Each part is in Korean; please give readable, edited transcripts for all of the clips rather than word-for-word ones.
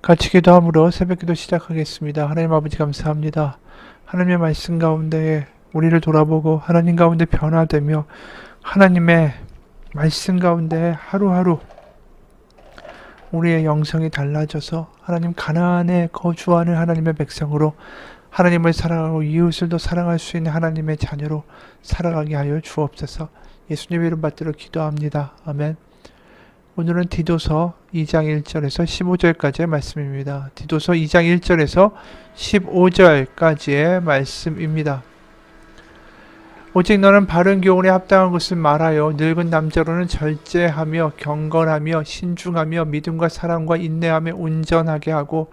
같이 기도함으로 새벽기도 시작하겠습니다. 하나님 아버지 감사합니다. 하나님의 말씀 가운데 우리를 돌아보고 하나님 가운데 변화되며 하나님의 말씀 가운데 하루하루 우리의 영성이 달라져서 하나님 가나안에 거주하는 하나님의 백성으로 하나님을 사랑하고 이웃을 더 사랑할 수 있는 하나님의 자녀로 살아가게 하여 주옵소서. 예수님 이름 받들어 기도합니다. 아멘. 오늘은 디도서 2장 1절에서 15절까지의 말씀입니다. 디도서 2장 1절에서 15절까지의 말씀입니다. 오직 너는 바른 교훈에 합당한 것을 말하여 늙은 남자로는 절제하며 경건하며 신중하며 믿음과 사랑과 인내하며 온전하게 하고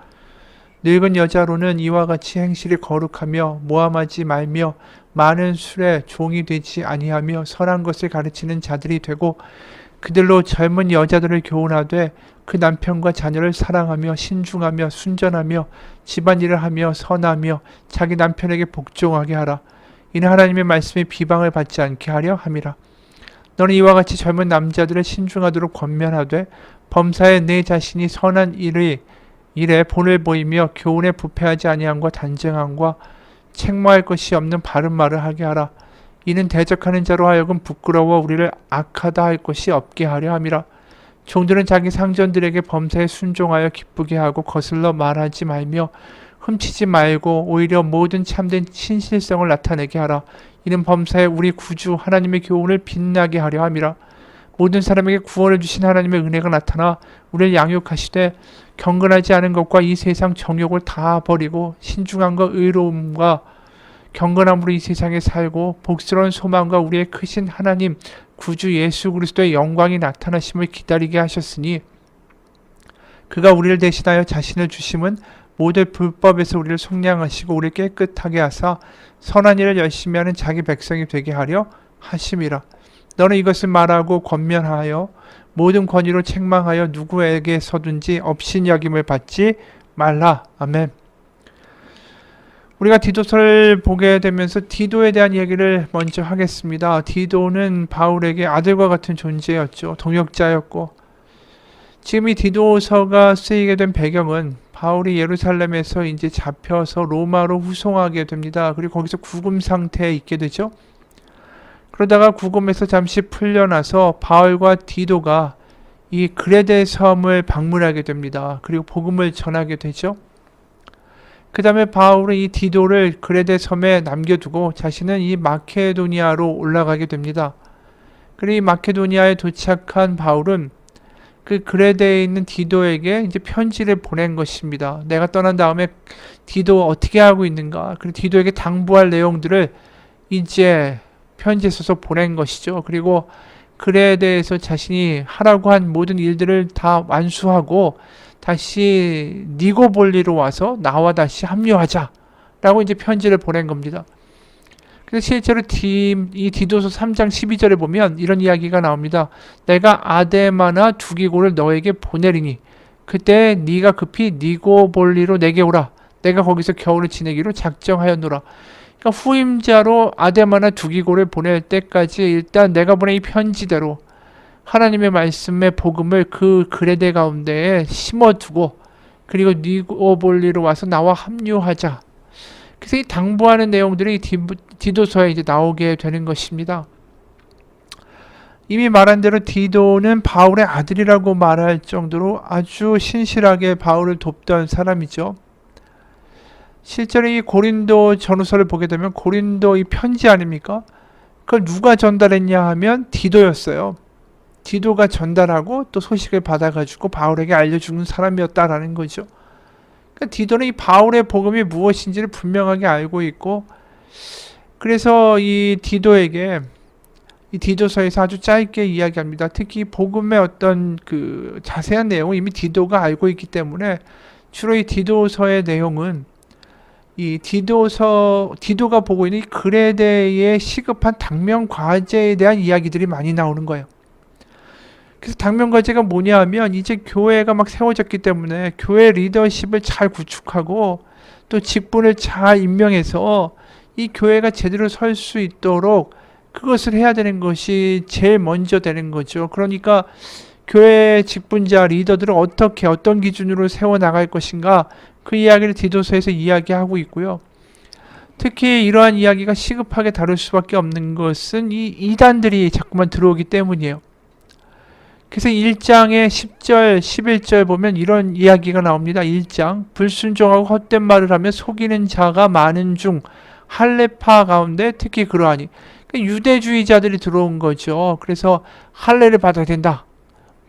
늙은 여자로는 이와 같이 행실이 거룩하며 모함하지 말며 많은 술에 종이 되지 아니하며 선한 것을 가르치는 자들이 되고 그들로 젊은 여자들을 교훈하되 그 남편과 자녀를 사랑하며 신중하며 순전하며 집안일을 하며 선하며 자기 남편에게 복종하게 하라. 이는 하나님의 말씀에 비방을 받지 않게 하려 함이라. 너는 이와 같이 젊은 남자들을 신중하도록 권면하되 범사에 내 자신이 선한 일에 본을 보이며 교훈에 부패하지 아니함과 단정함과 책망할 것이 없는 바른 말을 하게 하라. 이는 대적하는 자로 하여금 부끄러워 우리를 악하다 할 것이 없게 하려 함이라. 종들은 자기 상전들에게 범사에 순종하여 기쁘게 하고 거슬러 말하지 말며 훔치지 말고 오히려 모든 참된 신실성을 나타내게 하라. 이는 범사에 우리 구주 하나님의 교훈을 빛나게 하려 함이라. 모든 사람에게 구원을 주신 하나님의 은혜가 나타나 우리를 양육하시되 경건하지 않은 것과 이 세상 정욕을 다 버리고 신중함과 의로움과 경건함으로 이 세상에 살고 복스러운 소망과 우리의 크신 하나님 구주 예수 그리스도의 영광이 나타나심을 기다리게 하셨으니 그가 우리를 대신하여 자신을 주심은 모든 불법에서 우리를 속량하시고 우리를 깨끗하게 하사 선한 일을 열심히 하는 자기 백성이 되게 하려 하심이라. 너는 이것을 말하고 권면하여 모든 권위로 책망하여 누구에게서든지 업신여김을 받지 말라. 아멘. 우리가 디도서를 보게 되면서 디도에 대한 이야기를 먼저 하겠습니다. 디도는 바울에게 아들과 같은 존재였죠. 동역자였고 지금 이 디도서가 쓰이게 된 배경은 바울이 예루살렘에서 이제 잡혀서 로마로 후송하게 됩니다. 그리고 거기서 구금 상태에 있게 되죠. 그러다가 구금에서 잠시 풀려나서 바울과 디도가 이 그레데 섬을 방문하게 됩니다. 그리고 복음을 전하게 되죠. 그 다음에 바울은 이 디도를 그레데 섬에 남겨두고 자신은 이 마케도니아로 올라가게 됩니다. 그리고 이 마케도니아에 도착한 바울은 그 그레데에 있는 디도에게 이제 편지를 보낸 것입니다. 내가 떠난 다음에 디도 어떻게 하고 있는가? 그리고 디도에게 당부할 내용들을 이제 편지에 써서 보낸 것이죠. 그리고 그레데에서 자신이 하라고 한 모든 일들을 다 완수하고 다시 니고볼리로 와서 나와 다시 합류하자라고 이제 편지를 보낸 겁니다. 그래서 실제로 이 디도서 3장 12절에 보면 이런 이야기가 나옵니다. 내가 아데마나 두기고를 너에게 보내리니 그때 네가 급히 니고볼리로 내게 오라. 내가 거기서 겨울을 지내기로 작정하였노라. 그러니까 후임자로 아데마나 두기고를 보낼 때까지 일단 내가 보낸 이 편지대로 하나님의 말씀의 복음을 그 그레데 가운데에 심어두고 그리고 니고볼리로 와서 나와 합류하자. 그래서 이 당부하는 내용들이 디도서에 이제 나오게 되는 것입니다. 이미 말한 대로 디도는 바울의 아들이라고 말할 정도로 아주 신실하게 바울을 돕던 사람이죠. 실제로 이 고린도 전후서를 보게 되면 고린도 이 편지 아닙니까? 그걸 누가 전달했냐 하면 디도였어요. 디도가 전달하고 또 소식을 받아가지고 바울에게 알려주는 사람이었다라는 거죠. 그러니까 디도는 이 바울의 복음이 무엇인지를 분명하게 알고 있고 그래서 이 디도에게 이 디도서에서 아주 짧게 이야기합니다. 특히 복음의 어떤 그 자세한 내용을 이미 디도가 알고 있기 때문에 주로 이 디도서의 내용은 이 디도가 보고 있는 이 그레데의 시급한 당면 과제에 대한 이야기들이 많이 나오는 거예요. 그래서 당면 과제가 뭐냐 하면 이제 교회가 막 세워졌기 때문에 교회 리더십을 잘 구축하고 또 직분을 잘 임명해서 이 교회가 제대로 설 수 있도록 그것을 해야 되는 것이 제일 먼저 되는 거죠. 그러니까 교회 직분자 리더들을 어떻게 어떤 기준으로 세워나갈 것인가 그 이야기를 디도서에서 이야기하고 있고요. 특히 이러한 이야기가 시급하게 다룰 수밖에 없는 것은 이 이단들이 자꾸만 들어오기 때문이에요. 그래서 1장의 10절, 11절 보면 이런 이야기가 나옵니다. 1장 불순종하고 헛된 말을 하며 속이는 자가 많은 중 할례파 가운데 특히 그러하니 유대주의자들이 들어온 거죠. 그래서 할례를 받아야 된다.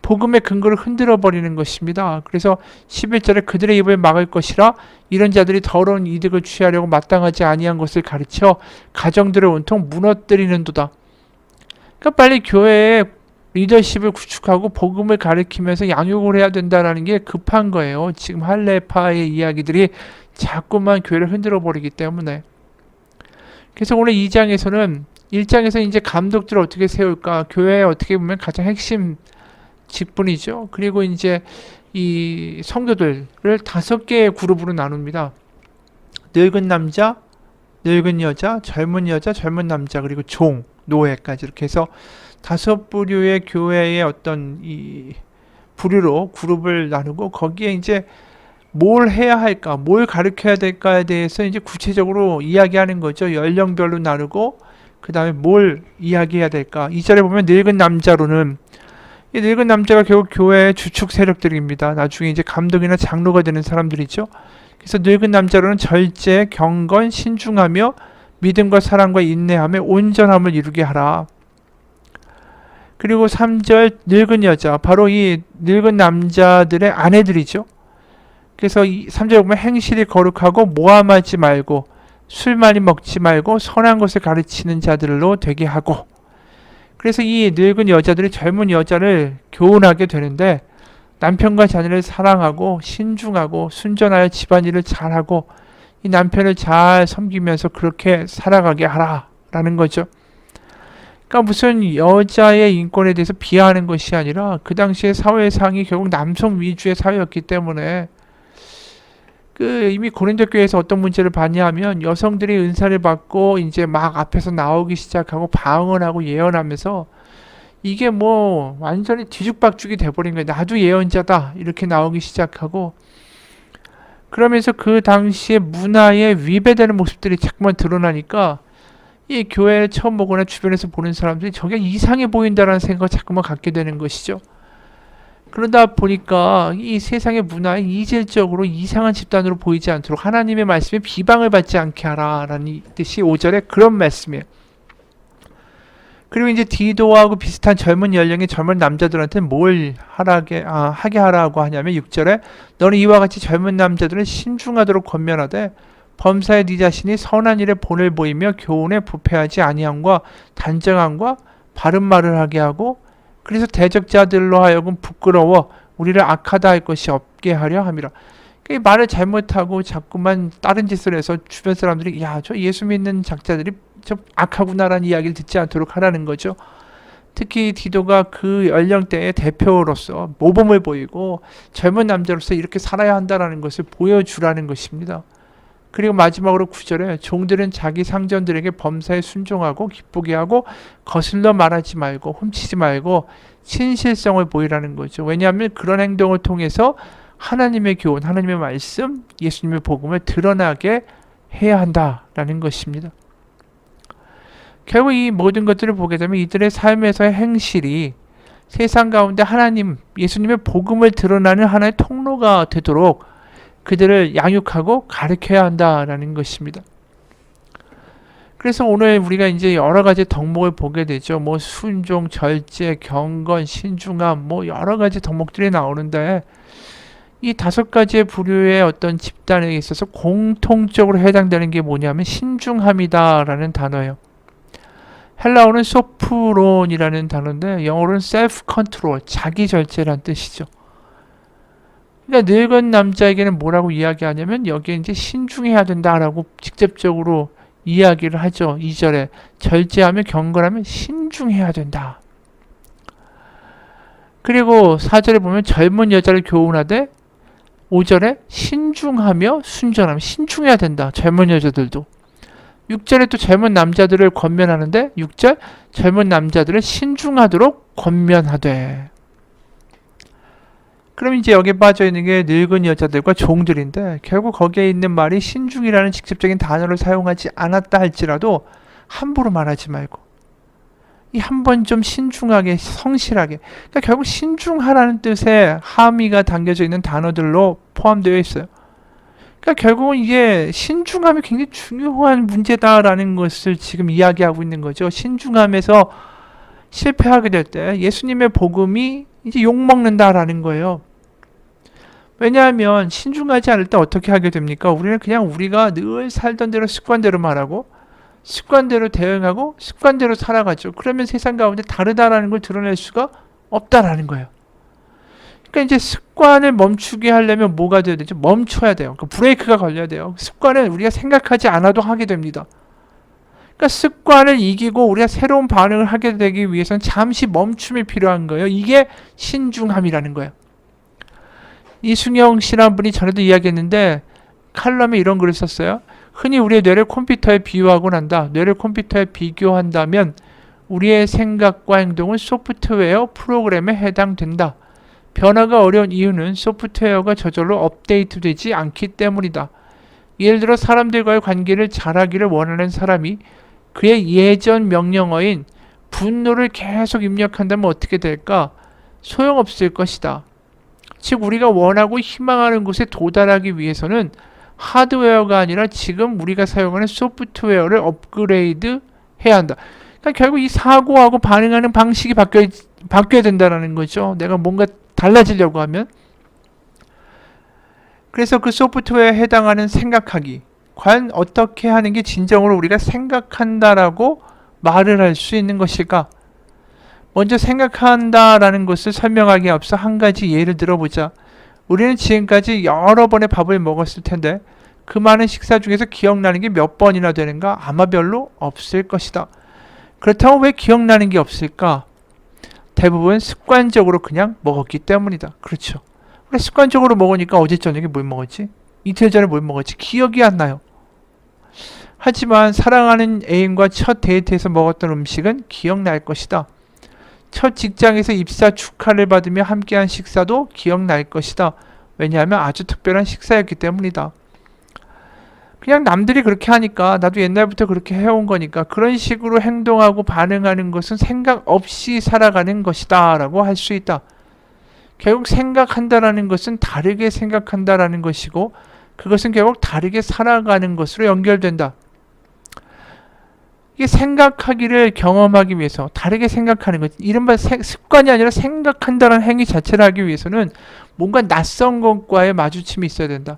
복음의 근거를 흔들어 버리는 것입니다. 그래서 11절에 그들의 입을 막을 것이라 이런 자들이 더러운 이득을 취하려고 마땅하지 아니한 것을 가르쳐 가정들을 온통 무너뜨리는도다. 그러니까 빨리 교회에 리더십을 구축하고 복음을 가르치면서 양육을 해야 된다는 게 급한 거예요. 지금 할례파의 이야기들이 자꾸만 교회를 흔들어 버리기 때문에. 그래서 오늘 2장에서는 1장에서 이제 감독들을 어떻게 세울까, 교회에 어떻게 보면 가장 핵심 직분이죠. 그리고 이제 이 성도들을 5개의 그룹으로 나눕니다. 늙은 남자, 늙은 여자, 젊은 남자, 그리고 종, 노예까지 이렇게 해서 5부류의 교회의 어떤 이 부류로 그룹을 나누고 거기에 이제 뭘 해야 할까, 뭘 가르쳐야 될까에 대해서 이제 구체적으로 이야기하는 거죠. 연령별로 나누고 그 다음에 뭘 이야기해야 될까. 2절에 보면 늙은 남자로는 이 늙은 남자가 결국 교회의 주축 세력들입니다. 나중에 이제 감독이나 장로가 되는 사람들이죠. 그래서 늙은 남자로는 절제, 경건, 신중하며 믿음과 사랑과 인내함에 온전함을 이루게 하라. 그리고 3절 늙은 여자, 바로 이 늙은 남자들의 아내들이죠. 그래서 3절에 보면 행실이 거룩하고 모함하지 말고 술 많이 먹지 말고 선한 것을 가르치는 자들로 되게 하고. 그래서 이 늙은 여자들이 젊은 여자를 교훈하게 되는데 남편과 자녀를 사랑하고 신중하고 순전하여 집안일을 잘하고 이 남편을 잘 섬기면서 그렇게 살아가게 하라라는 거죠. 그러니까 무슨 여자의 인권에 대해서 비하하는 것이 아니라 그 당시의 사회상이 결국 남성 위주의 사회였기 때문에 이미 고린도 교회에서 어떤 문제를 봤냐면 여성들이 은사를 받고 이제 막 앞에서 나오기 시작하고 방언 하고 예언하면서 이게 뭐 완전히 뒤죽박죽이 돼버린 거예요. 나도 예언자다 이렇게 나오기 시작하고 그러면서 그 당시의 문화에 위배되는 모습들이 자꾸만 드러나니까 이 교회를 처음 보거나 주변에서 보는 사람들이 저게 이상해 보인다라는 생각을 자꾸만 갖게 되는 것이죠. 그러다 보니까 이 세상의 문화에 이질적으로 이상한 집단으로 보이지 않도록 하나님의 말씀에 비방을 받지 않게 하라라는 뜻이 5절에 그런 말씀이에요. 그리고 이제 디도하고 비슷한 젊은 연령의 젊은 남자들한테는 뭘 하게 하라고 하냐면 6절에 너는 이와 같이 젊은 남자들은 신중하도록 권면하되 범사에 네 자신이 선한 일에 본을 보이며 교훈에 부패하지 아니함과 단정함과 바른 말을 하게 하고 그래서 대적자들로 하여금 부끄러워 우리를 악하다 할 것이 없게 하려 함이라. 그러니까 말을 잘못하고 자꾸만 다른 짓을 해서 주변 사람들이 야, 저 예수 믿는 작자들이 좀 악하구나라는 이야기를 듣지 않도록 하라는 거죠. 특히 디도가 그 연령대의 대표로서 모범을 보이고 젊은 남자로서 이렇게 살아야 한다는 것을 보여주라는 것입니다. 그리고 마지막으로 9절에 종들은 자기 상전들에게 범사에 순종하고 기쁘게 하고 거슬러 말하지 말고 훔치지 말고 신실성을 보이라는 거죠. 왜냐하면 그런 행동을 통해서 하나님의 교훈, 하나님의 말씀, 예수님의 복음을 드러나게 해야 한다라는 것입니다. 결국 이 모든 것들을 보게 되면 이들의 삶에서의 행실이 세상 가운데 하나님, 예수님의 복음을 드러나는 하나의 통로가 되도록 그들을 양육하고 가르쳐야 한다라는 것입니다. 그래서 오늘 우리가 이제 여러 가지 덕목을 보게 되죠. 뭐 순종, 절제, 경건, 신중함, 뭐 여러 가지 덕목들이 나오는데 이 5가지의 부류의 어떤 집단에 있어서 공통적으로 해당되는 게 뭐냐면 신중함이다라는 단어예요. 헬라어는 소프론이라는 단어인데 영어로는 self control, 자기 절제라는 뜻이죠. 그러니까 늙은 남자에게는 뭐라고 이야기하냐면 여기에 이제 신중해야 된다라고 직접적으로 이야기를 하죠. 2절에 절제하며 경건하면 신중해야 된다. 그리고 4절에 보면 젊은 여자를 교훈하되 5절에 신중하며 순전하며 신중해야 된다. 젊은 여자들도. 6절에 또 젊은 남자들을 권면하는데 6절 젊은 남자들을 신중하도록 권면하되. 그럼 이제 여기에 빠져 있는 게 늙은 여자들과 종들인데 결국 거기에 있는 말이 신중이라는 직접적인 단어를 사용하지 않았다 할지라도 함부로 말하지 말고 이 한 번 좀 신중하게 성실하게 그러니까 결국 신중하라는 뜻의 함의가 담겨져 있는 단어들로 포함되어 있어요. 그러니까 결국은 이게 신중함이 굉장히 중요한 문제다라는 것을 지금 이야기하고 있는 거죠. 신중함에서 실패하게 될 때 예수님의 복음이 이제 욕먹는다라는 거예요. 왜냐하면 신중하지 않을 때 어떻게 하게 됩니까? 우리는 그냥 우리가 늘 살던 대로 습관대로 말하고 습관대로 대응하고 습관대로 살아가죠. 그러면 세상 가운데 다르다라는 걸 드러낼 수가 없다라는 거예요. 그러니까 이제 습관을 멈추게 하려면 뭐가 돼야 되죠? 멈춰야 돼요. 그 브레이크가 걸려야 돼요. 습관은 우리가 생각하지 않아도 하게 됩니다. 그러니까 습관을 이기고 우리가 새로운 반응을 하게 되기 위해서는 잠시 멈춤이 필요한 거예요. 이게 신중함이라는 거예요. 이승영 씨라는 분이 전에도 이야기했는데 칼럼에 이런 글을 썼어요. 흔히 우리의 뇌를 컴퓨터에 비유하곤 한다. 뇌를 컴퓨터에 비교한다면 우리의 생각과 행동은 소프트웨어 프로그램에 해당된다. 변화가 어려운 이유는 소프트웨어가 저절로 업데이트되지 않기 때문이다. 예를 들어 사람들과의 관계를 잘하기를 원하는 사람이 그의 예전 명령어인 분노를 계속 입력한다면 어떻게 될까? 소용없을 것이다. 즉 우리가 원하고 희망하는 곳에 도달하기 위해서는 하드웨어가 아니라 지금 우리가 사용하는 소프트웨어를 업그레이드 해야 한다. 그러니까 결국 이 사고하고 반응하는 방식이 바뀌어야 된다는 거죠. 내가 뭔가 달라지려고 하면. 그래서 그 소프트웨어에 해당하는 생각하기. 과연 어떻게 하는 게 진정으로 우리가 생각한다라고 말을 할 수 있는 것일까? 먼저 생각한다라는 것을 설명하기에 앞서 한 가지 예를 들어보자. 우리는 지금까지 여러 번의 밥을 먹었을 텐데 그 많은 식사 중에서 기억나는 게 몇 번이나 되는가? 아마 별로 없을 것이다. 그렇다고 왜 기억나는 게 없을까? 대부분 습관적으로 그냥 먹었기 때문이다. 그렇죠. 우리 습관적으로 먹으니까 어제 저녁에 뭘 먹었지? 이틀 전에 뭘 먹었지? 기억이 안 나요. 하지만 사랑하는 애인과 첫 데이트에서 먹었던 음식은 기억날 것이다. 첫 직장에서 입사 축하를 받으며 함께한 식사도 기억날 것이다. 왜냐하면 아주 특별한 식사였기 때문이다. 그냥 남들이 그렇게 하니까 나도 옛날부터 그렇게 해온 거니까 그런 식으로 행동하고 반응하는 것은 생각 없이 살아가는 것이다 라고 할 수 있다. 결국 생각한다라는 것은 다르게 생각한다라는 것이고 그것은 결국 다르게 살아가는 것으로 연결된다. 이게 생각하기를 경험하기 위해서 다르게 생각하는 것, 이른바 습관이 아니라 생각한다는 행위 자체를 하기 위해서는 뭔가 낯선 것과의 마주침이 있어야 된다.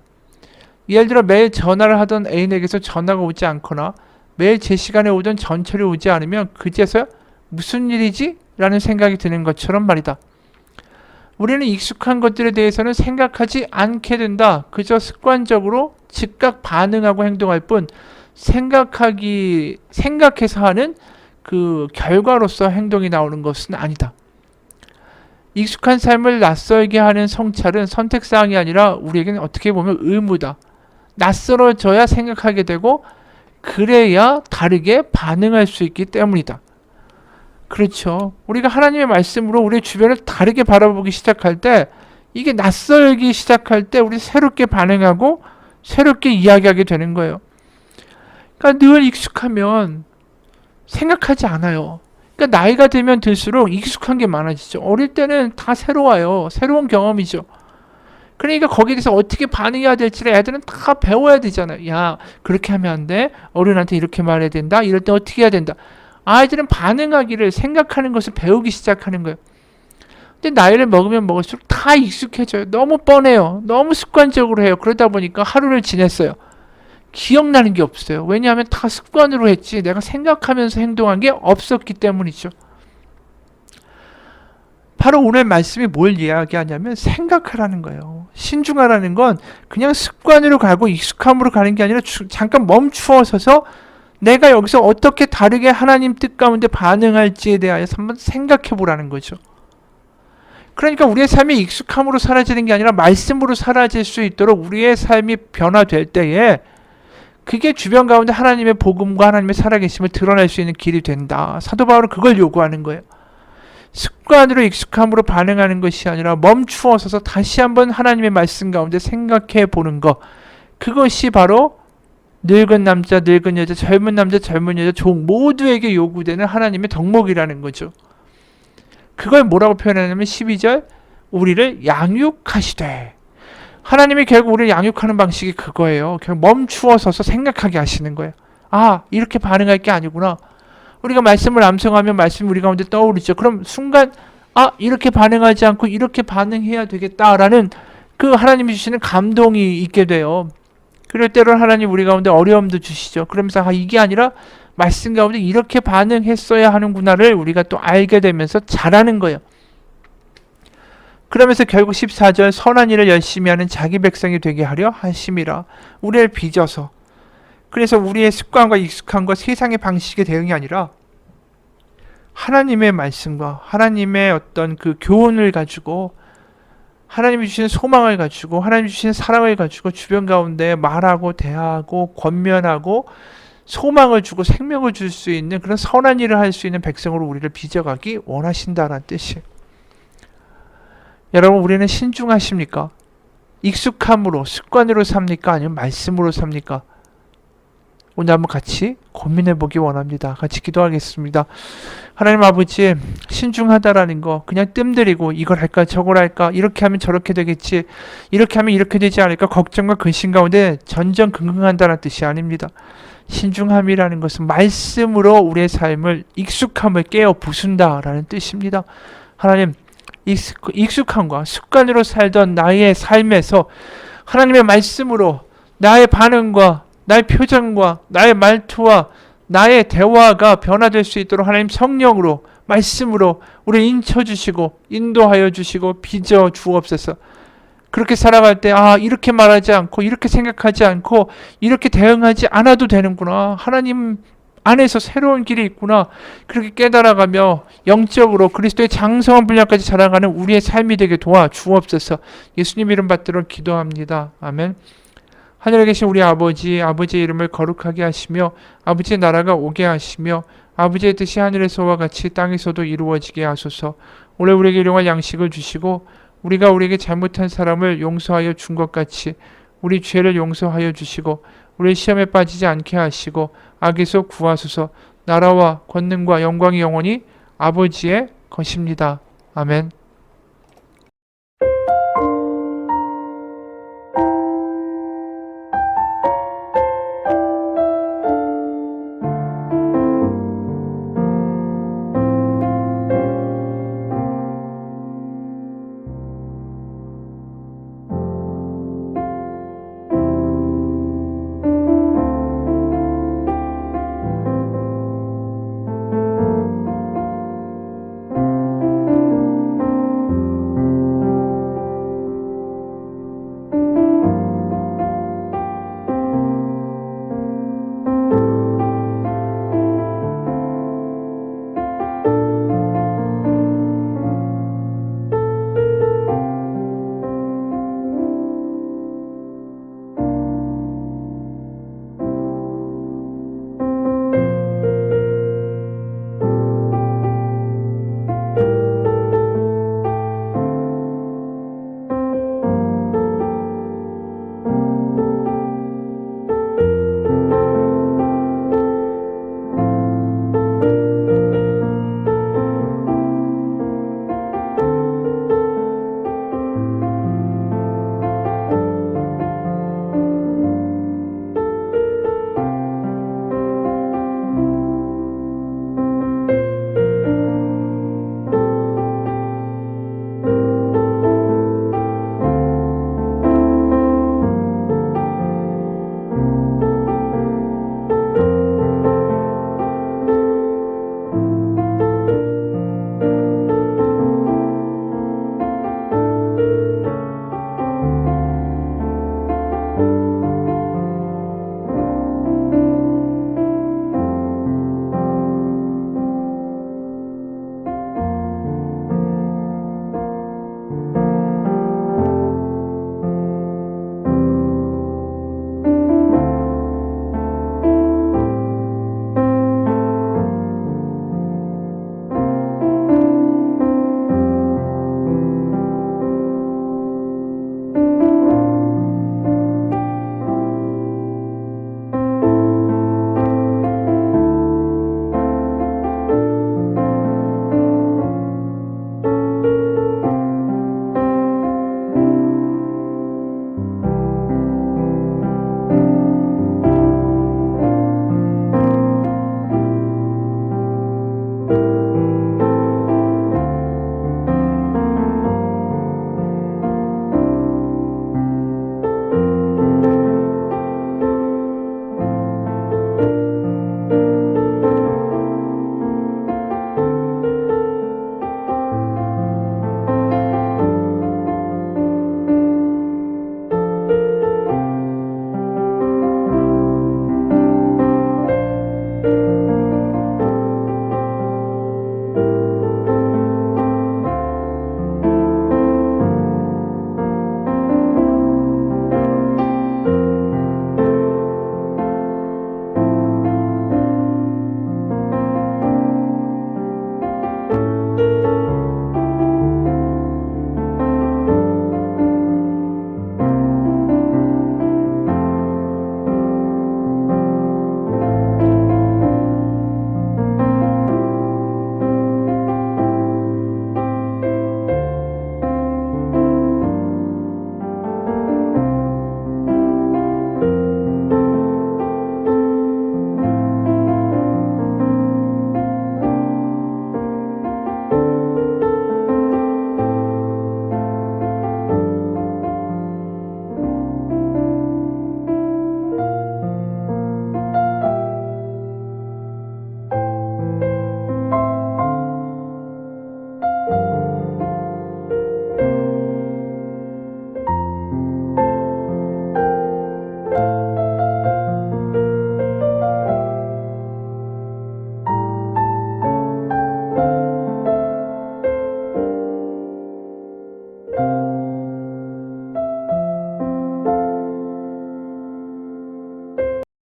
예를 들어 매일 전화를 하던 애인에게서 전화가 오지 않거나 매일 제 시간에 오던 전철이 오지 않으면 그제서야 무슨 일이지? 라는 생각이 드는 것처럼 말이다. 우리는 익숙한 것들에 대해서는 생각하지 않게 된다. 그저 습관적으로 즉각 반응하고 행동할 뿐 생각해서 하는 그 결과로서 행동이 나오는 것은 아니다. 익숙한 삶을 낯설게 하는 성찰은 선택사항이 아니라 우리에게는 어떻게 보면 의무다. 낯설어져야 생각하게 되고 그래야 다르게 반응할 수 있기 때문이다. 그렇죠. 우리가 하나님의 말씀으로 우리 주변을 다르게 바라보기 시작할 때 이게 낯설기 시작할 때 우리 새롭게 반응하고 새롭게 이야기하게 되는 거예요. 그러니까 늘 익숙하면 생각하지 않아요. 그러니까 나이가 들면 들수록 익숙한 게 많아지죠. 어릴 때는 다 새로워요. 새로운 경험이죠. 그러니까 거기에 대해서 어떻게 반응해야 될지를 애들은 다 배워야 되잖아요. 야, 그렇게 하면 안 돼. 어른한테 이렇게 말해야 된다. 이럴 때 어떻게 해야 된다. 아이들은 반응하기를 생각하는 것을 배우기 시작하는 거예요. 근데 나이를 먹으면 먹을수록 다 익숙해져요. 너무 뻔해요. 너무 습관적으로 해요. 그러다 보니까 하루를 지냈어요. 기억나는 게 없어요. 왜냐하면 다 습관으로 했지 내가 생각하면서 행동한 게 없었기 때문이죠. 바로 오늘 말씀이 뭘 이야기하냐면 생각하라는 거예요. 신중하라는 건 그냥 습관으로 가고 익숙함으로 가는 게 아니라 잠깐 멈추어 서서 내가 여기서 어떻게 다르게 하나님 뜻 가운데 반응할지에 대하여서 한번 생각해 보라는 거죠. 그러니까 우리의 삶이 익숙함으로 사라지는 게 아니라 말씀으로 사라질 수 있도록 우리의 삶이 변화될 때에 그게 주변 가운데 하나님의 복음과 하나님의 살아계심을 드러낼 수 있는 길이 된다. 사도 바울은 그걸 요구하는 거예요. 습관으로 익숙함으로 반응하는 것이 아니라 멈추어서서 다시 한번 하나님의 말씀 가운데 생각해 보는 것. 그것이 바로 늙은 남자, 늙은 여자, 젊은 남자, 젊은 여자, 종 모두에게 요구되는 하나님의 덕목이라는 거죠. 그걸 뭐라고 표현하냐면 12절 우리를 양육하시되, 하나님이 결국 우리를 양육하는 방식이 그거예요. 결국 멈추어서서 생각하게 하시는 거예요. 아, 이렇게 반응할 게 아니구나. 우리가 말씀을 암송하면 말씀이 우리 가운데 떠오르죠. 그럼 순간 아, 이렇게 반응하지 않고 이렇게 반응해야 되겠다라는 그 하나님이 주시는 감동이 있게 돼요. 그럴 때로는 하나님 우리 가운데 어려움도 주시죠. 그러면서 아, 이게 아니라 말씀 가운데 이렇게 반응했어야 하는구나를 우리가 또 알게 되면서 잘하는 거예요. 그러면서 결국 14절 선한 일을 열심히 하는 자기 백성이 되게 하려 하심이라. 우리를 빚어서. 그래서 우리의 습관과 익숙함과 세상의 방식의 대응이 아니라 하나님의 말씀과 하나님의 어떤 그 교훈을 가지고, 하나님이 주시는 소망을 가지고, 하나님이 주시는 사랑을 가지고 주변 가운데 말하고 대하고 권면하고 소망을 주고 생명을 줄 수 있는 그런 선한 일을 할 수 있는 백성으로 우리를 빚어가기 원하신다는 뜻이에요. 여러분, 우리는 신중하십니까? 익숙함으로 습관으로 삽니까? 아니면 말씀으로 삽니까? 오늘 한번 같이 고민해 보기 원합니다. 같이 기도하겠습니다. 하나님 아버지, 신중하다라는 거 그냥 뜸들이고 이걸 할까 저걸 할까, 이렇게 하면 저렇게 되겠지, 이렇게 하면 이렇게 되지 않을까 걱정과 근심 가운데 전전긍긍한다는 뜻이 아닙니다. 신중함이라는 것은 말씀으로 우리의 삶을, 익숙함을 깨어 부순다라는 뜻입니다. 하나님, 익숙함과 습관으로 살던 나의 삶에서 하나님의 말씀으로 나의 반응과 나의 표정과 나의 말투와 나의 대화가 변화될 수 있도록 하나님 성령으로, 말씀으로 우리를 인쳐주시고 인도하여 주시고 빚어 주옵소서. 그렇게 살아갈 때 아, 이렇게 말하지 않고 이렇게 생각하지 않고 이렇게 대응하지 않아도 되는구나, 하나님 안에서 새로운 길이 있구나, 그렇게 깨달아가며 영적으로 그리스도의 장성한 분량까지 자라가는 우리의 삶이 되게 도와 주옵소서. 예수님 이름 받들어 기도합니다. 아멘. 하늘에 계신 우리 아버지, 아버지의 이름을 거룩하게 하시며 아버지의 나라가 오게 하시며 아버지의 뜻이 하늘에서와 같이 땅에서도 이루어지게 하소서. 오늘 우리에게 일용할 양식을 주시고 우리가 우리에게 잘못한 사람을 용서하여 준 것 같이 우리 죄를 용서하여 주시고 우리 시험에 빠지지 않게 하시고 악에서 구하소서. 나라와 권능과 영광이 영원히 아버지의 것입니다. 아멘.